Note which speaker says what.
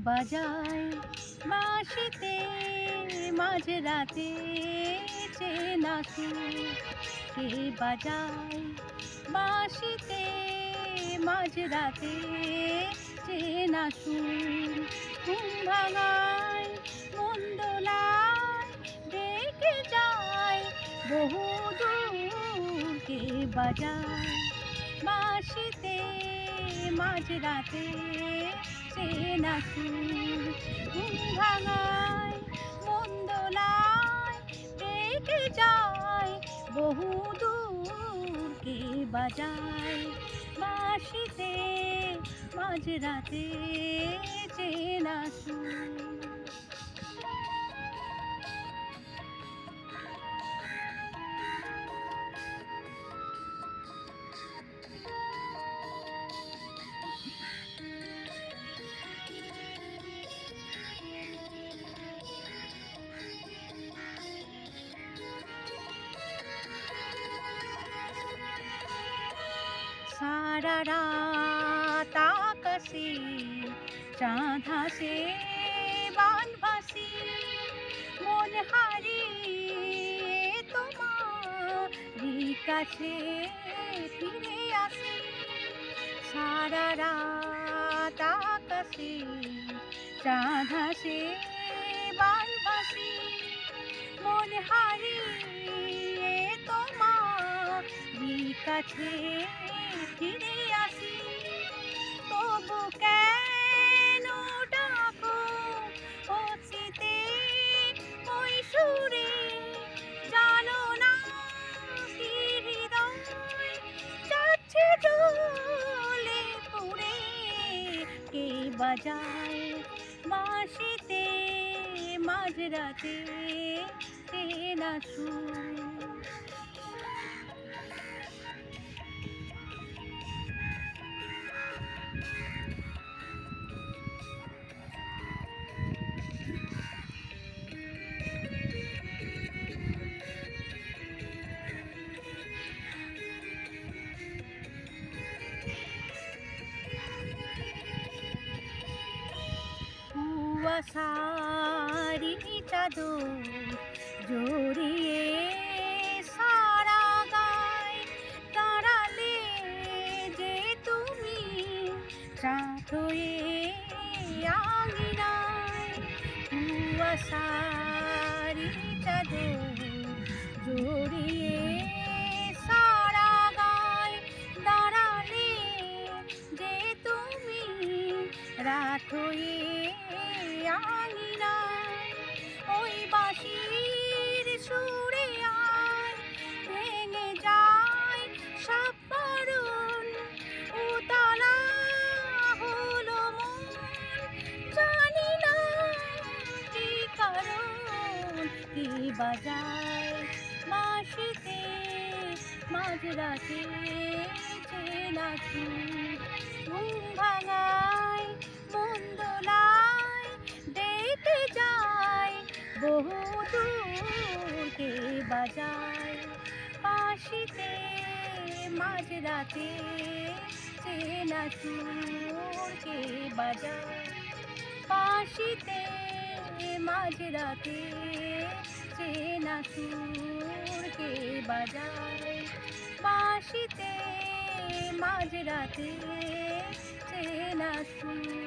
Speaker 1: বাজায় বাঁশিতে মাঝরাতে চেনা সুর, কে বাজায় বাঁশিতে মাঝরাতে চেনা সুর। ঘুম ভাঙায় মন দোলায় ডেকে যায় বহুদূর, কে বাজায় বাঁশিতে মাঝরাতে চেনা সুর। ঘুম ভাঙায় মন দোলায় ডেকে যায় বহুদূর, কে বাজায় বাঁশিতে মাঝরাতে চেনা সুর। সারা রাত আকাশে চাঁদ হাসে বানভাসি, মন হারিয়ে তোমারই কাছে ফিরে আসি। সারা রাত আকাশে চাঁদ হাসে বানভাসি, মন হারিয়ে তোমারই কাছে ফিরে আসি। তবু কেন ডাকো অচিতে ওই সুরে, জানো না কি হৃদয় যাচ্ছে জ্বলে পুড়ে। কে বাজায় বাঁশিতে মাঝরাতে চেনা সুর। কুয়াশারি চাদর জড়িয়ে সারা গায় দাঁড়ালে যে তুমি রাত হয়ে আঙিনায়। কুয়াশারি চাদর জড়িয়ে সারা গায় দাঁড়ালে যে তুমি রাত হয়ে আঙিনায়। ওই বাঁশির সুরে আয় ভেঙে যায় সব বরণ, উতলা হলো মন জানি না কি কারণ। কে বাজায় বাঁশিতে মাঝরাতে চেনা সুর। ঘুম ভাঙায় মন দোলায় ডেকে যায় বহুদূর, কে বাজায় বাঁশিতে মাঝরাতে চেনা সুর। কে বাজায় বাঁশিতে মাঝরাতে চেনা সুর। কে বাজায় বাঁশিতে মাঝরাতে চেনা সুর।